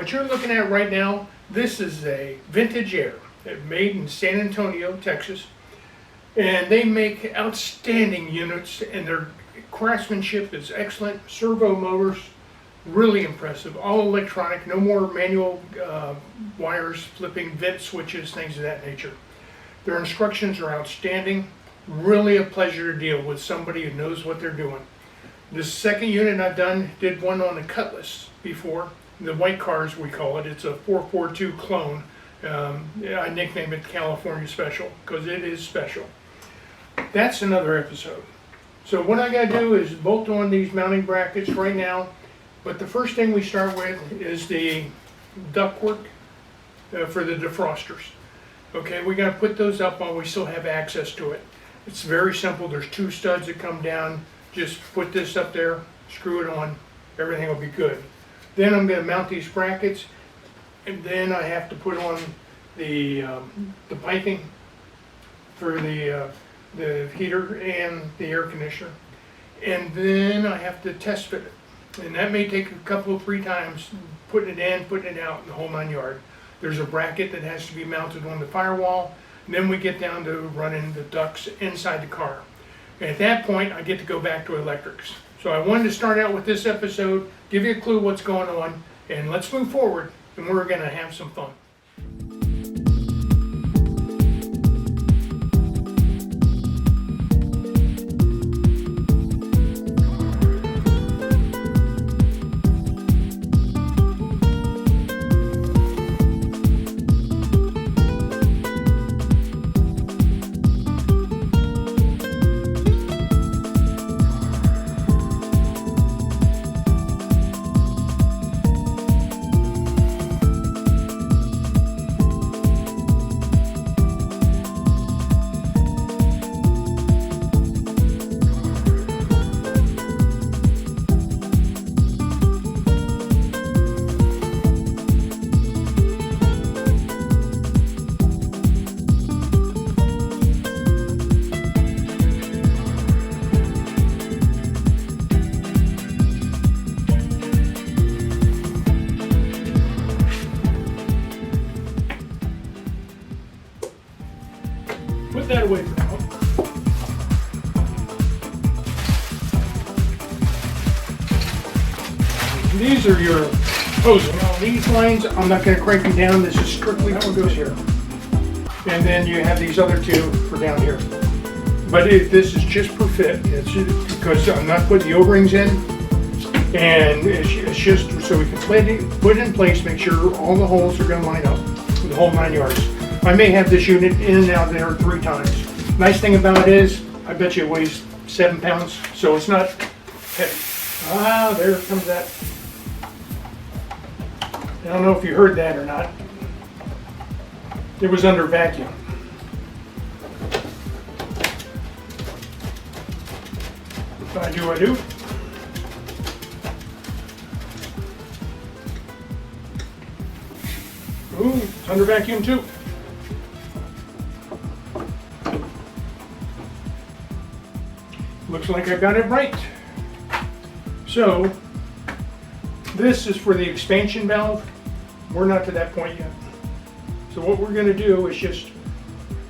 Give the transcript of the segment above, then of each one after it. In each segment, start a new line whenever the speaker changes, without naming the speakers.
What you're looking at right now, this is a vintage air made in San Antonio, Texas. And they make outstanding units, and their craftsmanship is excellent. Servo motors, really impressive. All electronic, no more manual wires, flipping vent switches, things of that nature. Their instructions are outstanding. Really a pleasure to deal with somebody who knows what they're doing. This second unit I've done, did one on the Cutlass before. The white cars, we call it. It's a 442 clone. I nickname it California Special because it is special. That's another episode. So what I gotta do is bolt on these mounting brackets right now. But the first thing we start with is the ductwork for the defrosters. Okay, we gotta put those up while we still have access to it. It's very simple. There's two studs that come down. Just put this up there, screw it on, everything will be good. Then I'm gonna mount these brackets, and then I have to put on the piping for the heater and the air conditioner. And then I have to test fit it. And that may take a couple of 3 times, putting it in, putting it out, the whole 9 yards. There's a bracket that has to be mounted on the firewall. And then we get down to running the ducts inside the car. And at that point, I get to go back to electrics. So I wanted to start out with this episode, give you a clue what's going on, and let's move forward, and we're gonna have some fun. Put that away for now. These are your hoses. Now these lines, I'm not going to crank them down. This is strictly how it goes here. And then you have these other two for down here. But this is just per fit. It's just because I'm not putting the O-rings in. And it's just so we can put it in place, make sure all the holes are going to line up, the whole 9 yards. I may have this unit in and out there 3 times. Nice thing about it is, I bet you it weighs 7 pounds, so it's not heavy. Ah, there comes that. I don't know if you heard that or not. It was under vacuum. I do. Ooh, it's under vacuum too. Looks like I got it right. So, this is for the expansion valve. We're not to that point yet. So what we're going to do is just,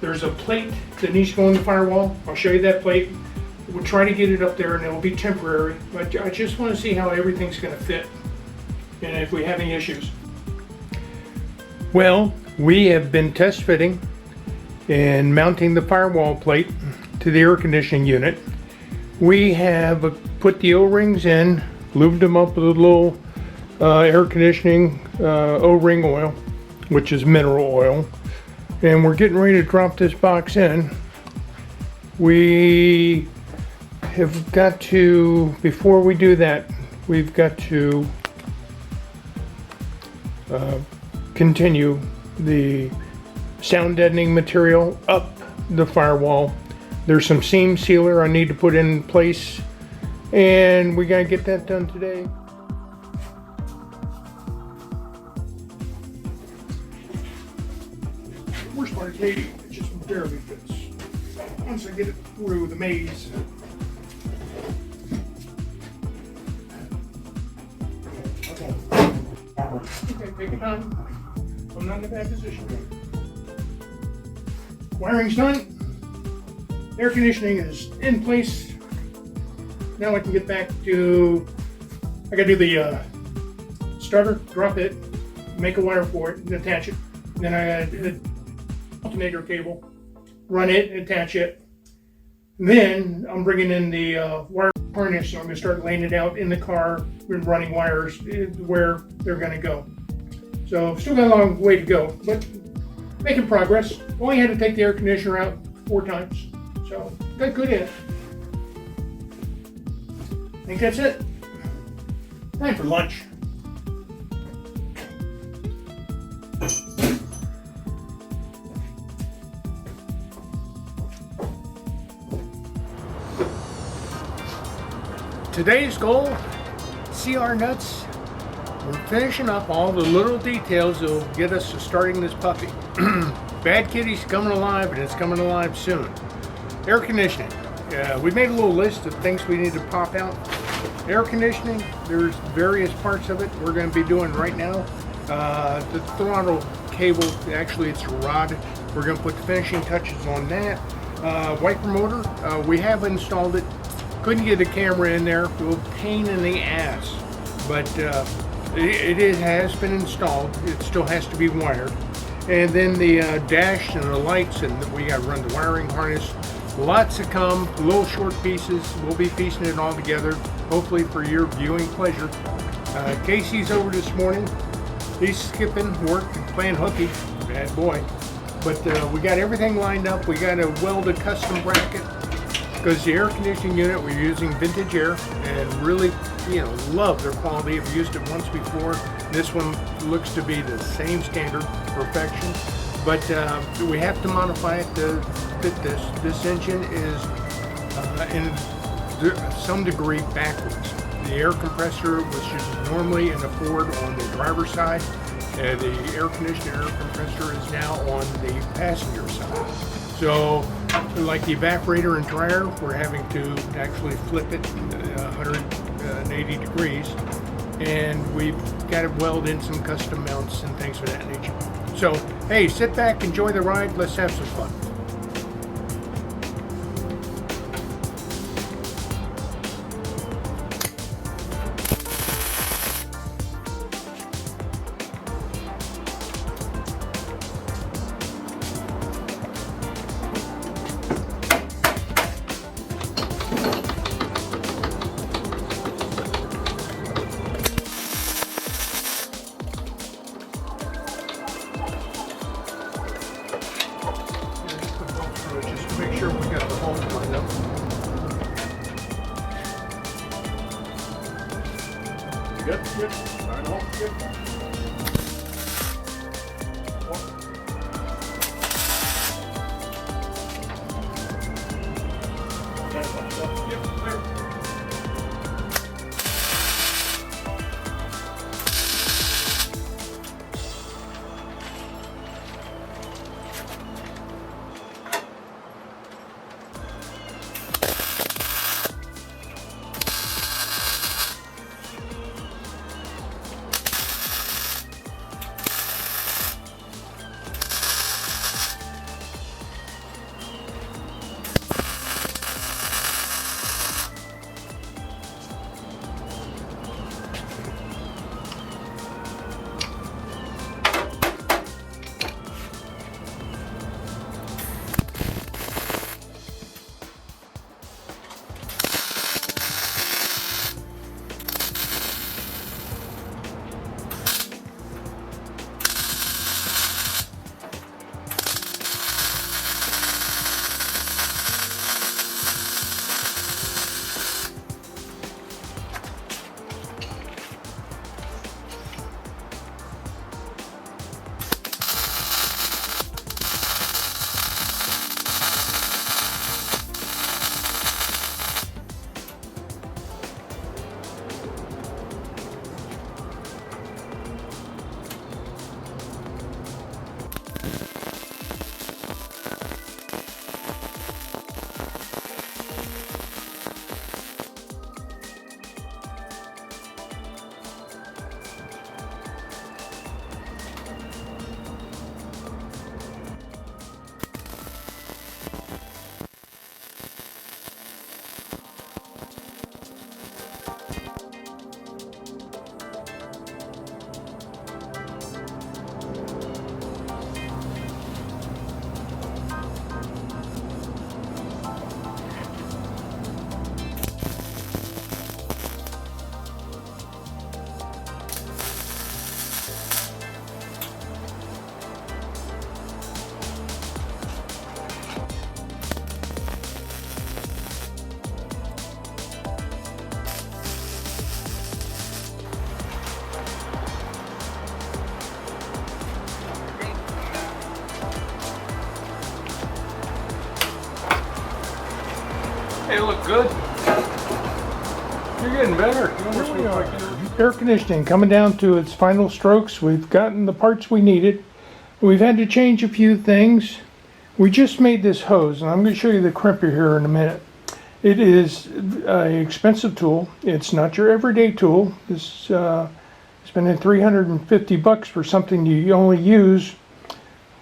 there's a plate that needs to go on the firewall. I'll show you that plate. We'll try to get it up there and it'll be temporary. But I just want to see how everything's going to fit and if we have any issues. Well, we have been test fitting and mounting the firewall plate to the air conditioning unit. We have put the O-rings in, lubed them up with a little air conditioning O-ring oil, which is mineral oil, and we're getting ready to drop this box in. We have got to, before we do that, we've got to continue the sound deadening material up the firewall. There's some seam sealer I need to put in place, and we gotta get that done today. Worst part is maybe it just barely fits. Once I get it through the maze.
Okay, that
Okay, take your time. I'm not in a bad position. Wiring's done. Air conditioning is in place. Now I can get back to, I gotta do the starter, drop it, make a wire for it, and attach it. Then I gotta do the alternator cable, run it, attach it. Then I'm bringing in the wire harness, so I'm gonna start laying it out in the car and running wires where they're gonna go. So still got a long way to go, but making progress. Only had to take the air conditioner out 4 times, so got good in it. I think that's it. Time for lunch. Today's goal, CR nuts. We're finishing up all the little details that will get us to starting this puppy. Bad Kitty's coming alive, and it's coming alive soon. Air conditioning. We made a little list of things we need to pop out. Air conditioning, there's various parts of it we're going to be doing right now. The throttle cable, actually it's a rod. We're going to put the finishing touches on that. Wiper motor, we have installed it. Couldn't get a camera in there, a little pain in the ass, but it has been installed. It still has to be wired. And then the dash and the lights, and we got to run the wiring harness. Lots to come, little short pieces. We'll be piecing it all together, hopefully for your viewing pleasure. Casey's over this morning. He's skipping work and playing hooky, bad boy. But we got everything lined up. We got to weld a custom bracket, because the air conditioning unit, we're using Vintage Air, and really, love their quality. I've used it once before. This one looks to be the same standard, perfection. But we have to modify it to fit this. This engine is in some degree backwards. The air compressor, which is normally in the Ford on the driver's side, the air conditioner air compressor is now on the passenger side. So, like the evaporator and dryer, we're having to actually flip it 180 degrees, and we've got to weld in some custom mounts and things of that nature. So, hey, sit back, enjoy the ride, let's have some fun. Make sure we got the holes lined up. Good, good. Right on, good. Yep, clear.
getting better.
Here we are. Air conditioning coming down to its final strokes. We've gotten the parts we needed. We've had to change a few things. We just made this hose, and I'm going to show you the crimper here in a minute. It is an expensive tool. It's not your everyday tool. This spending $350 for something you only use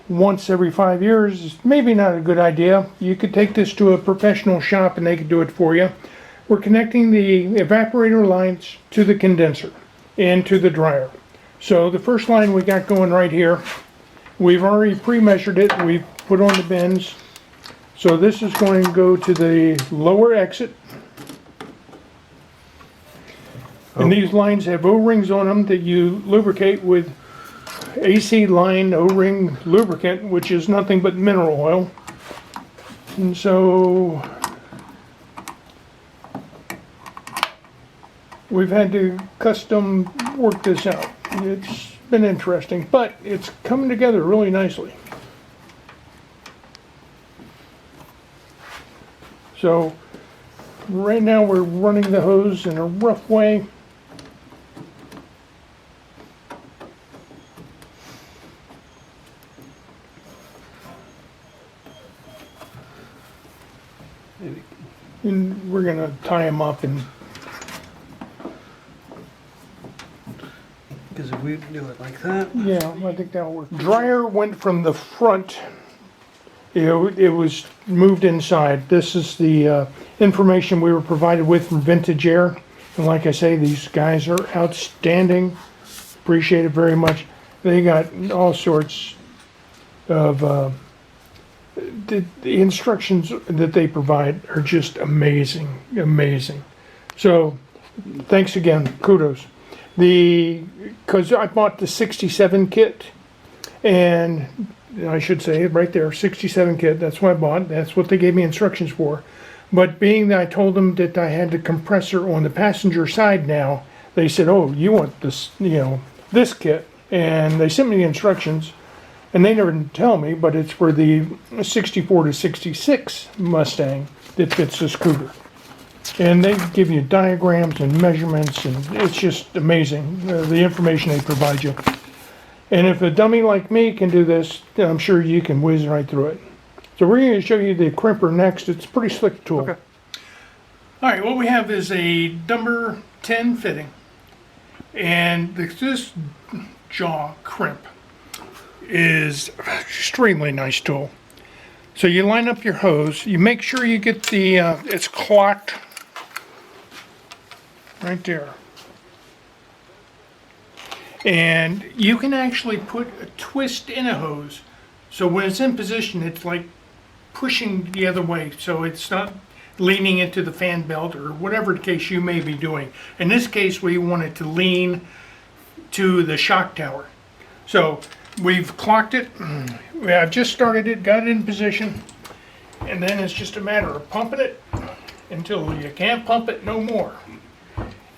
once every 5 years is maybe not a good idea. You could take this to a professional shop and they could do it for you. We're connecting the evaporator lines to the condenser and to the dryer. So the first line we got going right here, we've already pre-measured it. We've put on the bins. So this is going to go to the lower exit. And these lines have O-rings on them that you lubricate with AC line O-ring lubricant, which is nothing but mineral oil. And so we've had to custom work this out. It's been interesting, but it's coming together really nicely. So right now we're running the hose in a rough way. And we're going to tie them up, and
Because if we do it like that.
yeah, I think that'll work. Drier went from the front. It was moved inside. This is the information we were provided with from Vintage Air. And like I say, these guys are outstanding. Appreciate it very much. They got all sorts of, the instructions that they provide are just amazing, amazing. So thanks again, kudos. Because I bought the 67 kit, and I should say it right there, 67 kit, that's what I bought, that's what they gave me instructions for. But being that I told them that I had the compressor on the passenger side now, they said, oh, you want this, this kit, and they sent me the instructions, and they never did tell me, but it's for the 64 to 66 Mustang that fits this Cougar. And they give you diagrams and measurements, and it's just amazing, the information they provide you. And if a dummy like me can do this, I'm sure you can whiz right through it. So we're going to show you the Crimper next. It's a pretty slick tool. Okay. All right, what we have is a number 10 fitting. And this jaw crimp is an extremely nice tool. So you line up your hose. You make sure you get the, it's clocked right there. And you can actually put a twist in a hose. So when it's in position, it's like pushing the other way. So it's not leaning into the fan belt or whatever the case you may be doing. In this case, we want it to lean to the shock tower. So we've clocked it. I've just started it, got it in position. And then it's just a matter of pumping it until you can't pump it no more.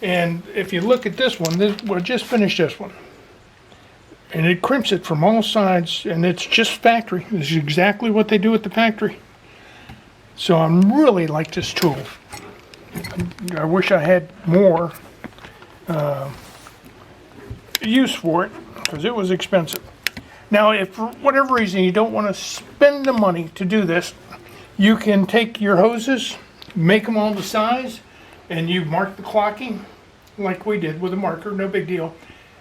And if you look at this one, we just finished this one. And it crimps it from all sides, and it's just factory. This is exactly what they do at the factory. So I really like this tool. I wish I had more use for it, because it was expensive. Now, if for whatever reason you don't want to spend the money to do this, you can take your hoses, make them all the size, and you mark the clocking like we did with a marker, no big deal.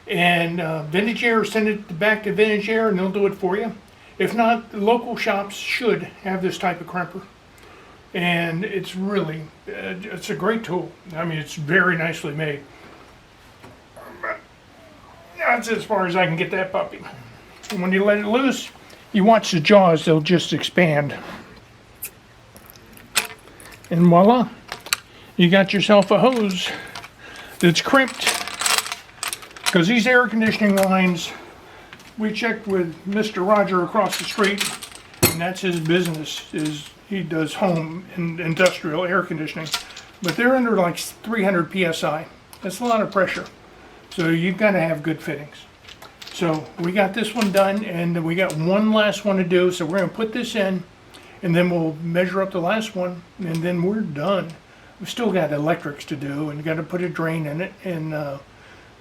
And Vintage Air, send it back to Vintage Air and they'll do it for you. If not, local shops should have this type of crimper. And it's really, it's a great tool. I mean, it's very nicely made. That's as far as I can get that puppy. And when you let it loose, you watch the jaws, they'll just expand. And voila. You got yourself a hose that's crimped, because these air conditioning lines, we checked with Mr. Roger across the street, and that's his business, is he does home and industrial air conditioning, but they're under like 300 psi. That's a lot of pressure, so you've got to have good fittings. So we got this one done, and we got one last one to do, so we're going to put this in, and then we'll measure up the last one, and then we're done. we've still got electrics to do and got to put a drain in it, and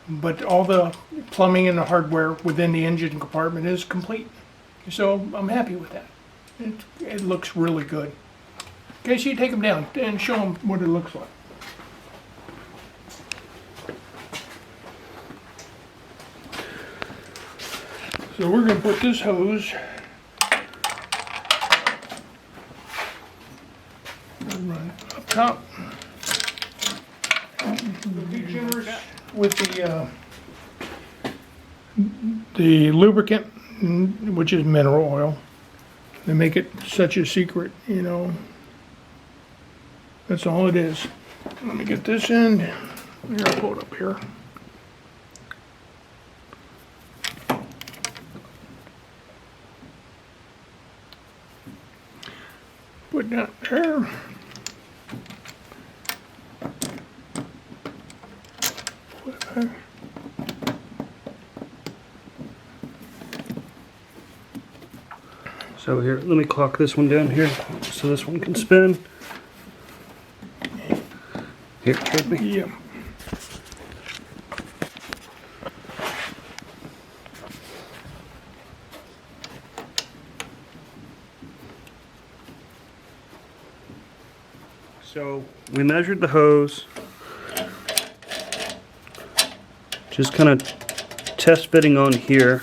but all the plumbing and the hardware within the engine compartment is complete. So I'm happy with that. It looks really good. Okay, so you take them down and show them what it looks like. So we're going to put this hose run up top. Be generous with the lubricant, which is mineral oil. They make it such a secret, you know. That's all it is. Let me get this in. Here, I'll pull it up here. Put that there. Put it back.
So here, let me clock this one down here so this one can spin. Here, trust me.
Yeah.
So we measured the hose. Just kind of test fitting on here.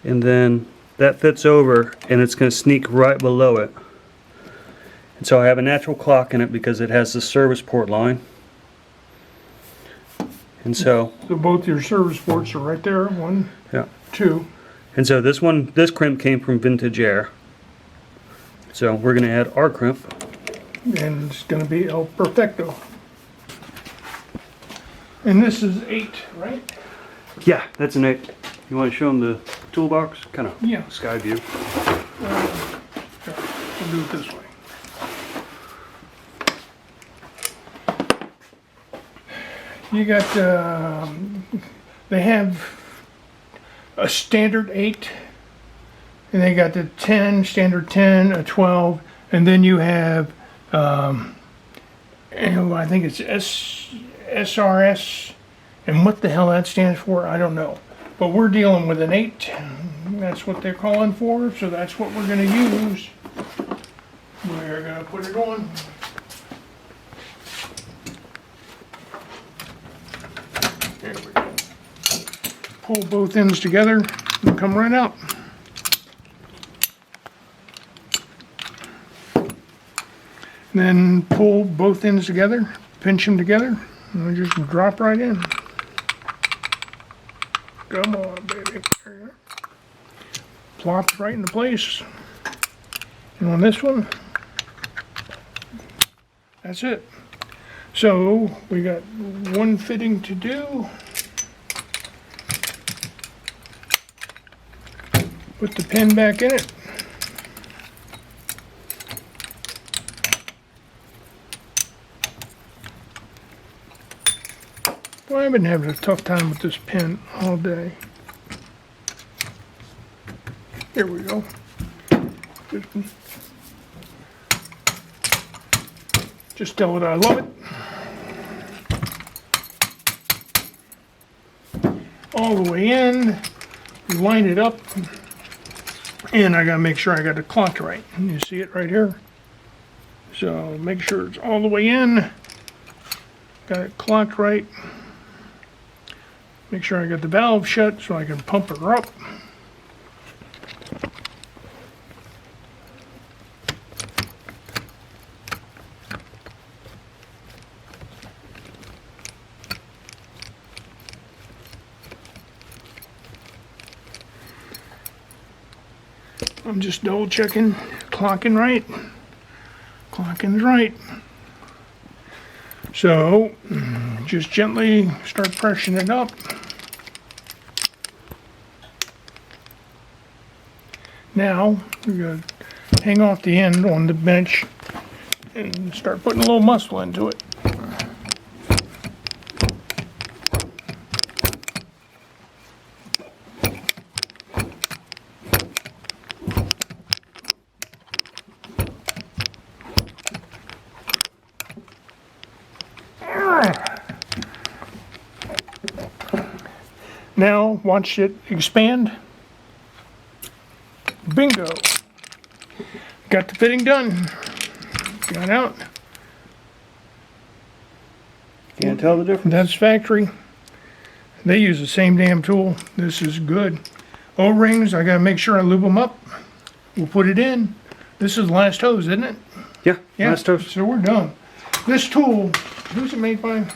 And then that fits over and it's going to sneak right below it. And so I have a natural clock in it because it has the service port line. And so
both your service ports are right there. One,
yeah.
two.
And so this crimp came from Vintage Air. So we're going to add our crimp.
And it's going to be El Perfecto. And this is 8, right?
Yeah, that's an 8. You want to show them the toolbox? Kind of
Yeah.
sky view.
Sure. We'll do it this way. You got, they have a standard 8, and they got the 10, standard 10, a 12, and then you have, and I think it's SRS, and what the hell that stands for, I don't know. But we're dealing with an 8, that's what they're calling for, so that's what we're going to use. We're going to put it on. There we go. Pull both ends together and come right out. Then pull both ends together, pinch them together, and we just drop right in. Come on, baby. There you go. Plops right into place. And on this one, that's it. So we got one fitting to do. Put the pin back in it. Well, I've been having a tough time with this pin all day. Here we go. Just tell it I love it. All the way in, line it up, and I gotta make sure I got it clocked right. And you see it right here. So make sure it's all the way in. Got it clocked right. Make sure I got the valve shut so I can pump her up. I'm just double checking, clocking right. Clocking's right. So just gently start pressuring it up. Now we're going to hang off the end on the bench and start putting a little muscle into it. Now watch it expand. Bingo. Got the fitting done. Got out.
Can't tell the difference.
That's factory. They use the same damn tool. This is good. O-rings, I gotta make sure I lube them up. We'll put it in. This is the last hose, isn't it?
Yeah,
Yeah,
last toast.
so we're done. This tool, who's it made by?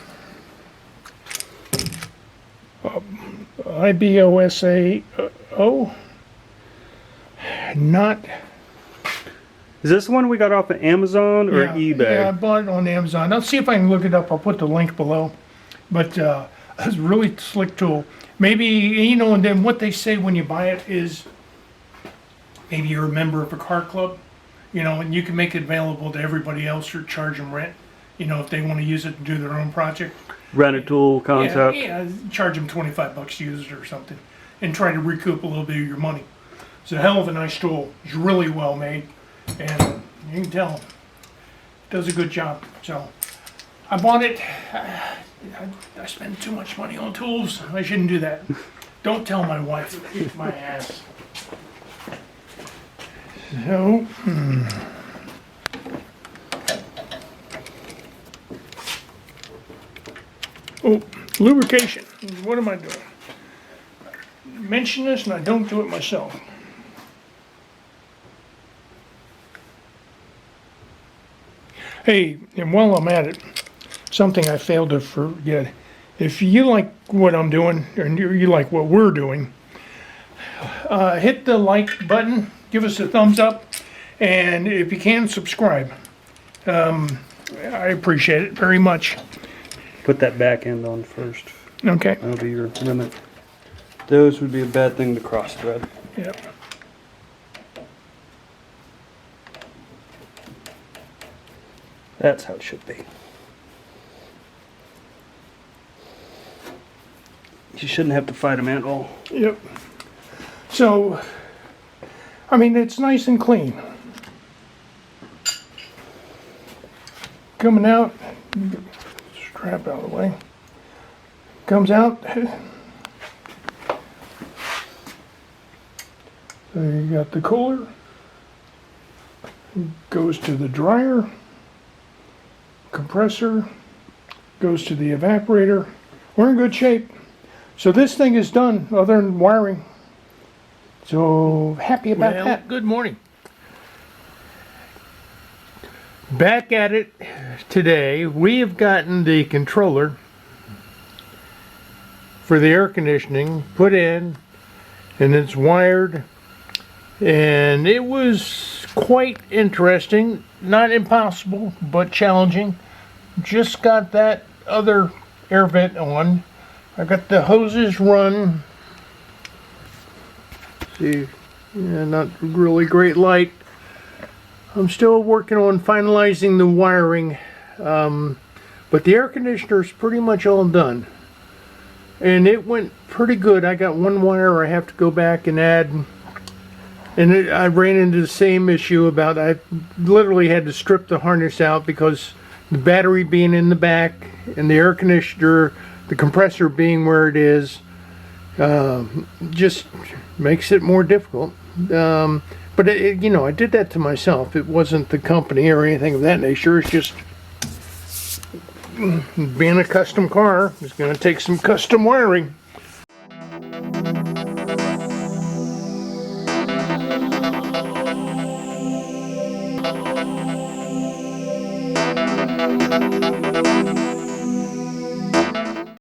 IIBOSAD. Not.
Is this the one we got off of Amazon or eBay?
Yeah, I bought it on Amazon. I'll see if I can look it up. I'll put the link below. But it's a really slick tool. Maybe, you know, and then what they say when you buy it is maybe you're a member of a car club, you know, and you can make it available to everybody else or charge them rent, you know, if they want to use it to do their own project.
Rent a tool concept.
Yeah, charge them $25 to use it or something and try to recoup a little bit of your money. It's a hell of a nice tool. It's really well made. And you can tell it does a good job. So I bought it. I spend too much money on tools. I shouldn't do that. Don't tell my wife. Kick my ass. So, oh, lubrication. What am I doing? Mention this and I don't do it myself. Hey, and while I'm at it, something I failed to forget. If you like what I'm doing, and you like what we're doing, hit the like button, give us a thumbs up, and if you can, subscribe. I appreciate it very much.
Put that back end on first.
Okay.
That'll be your limit. Those would be a bad thing to cross thread.
Yep.
That's how it should be. You shouldn't have to fight them at all.
Yep. So, I mean, it's nice and clean. Coming out, strap out of the way. Comes out. So you got the cooler. Goes to the dryer. Compressor. Goes to the evaporator. We're in good shape. So this thing is done other than wiring. So happy about that. Good morning. Back at it today. We have gotten the controller for the air conditioning put in, and it's wired, and it was quite interesting. Not impossible, but challenging. Just got that other air vent on. I got the hoses run. See, yeah, not really great light. I'm still working on finalizing the wiring, but the air conditioner is pretty much all done. And it went pretty good. I got one wire I have to go back and add. And I ran into the same issue about I literally had to strip the harness out because the battery being in the back and the air conditioner, the compressor being where it is, just makes it more difficult. But you know, I did that to myself. It wasn't the company or anything of that nature. It's just being a custom car. It's going to take some custom wiring.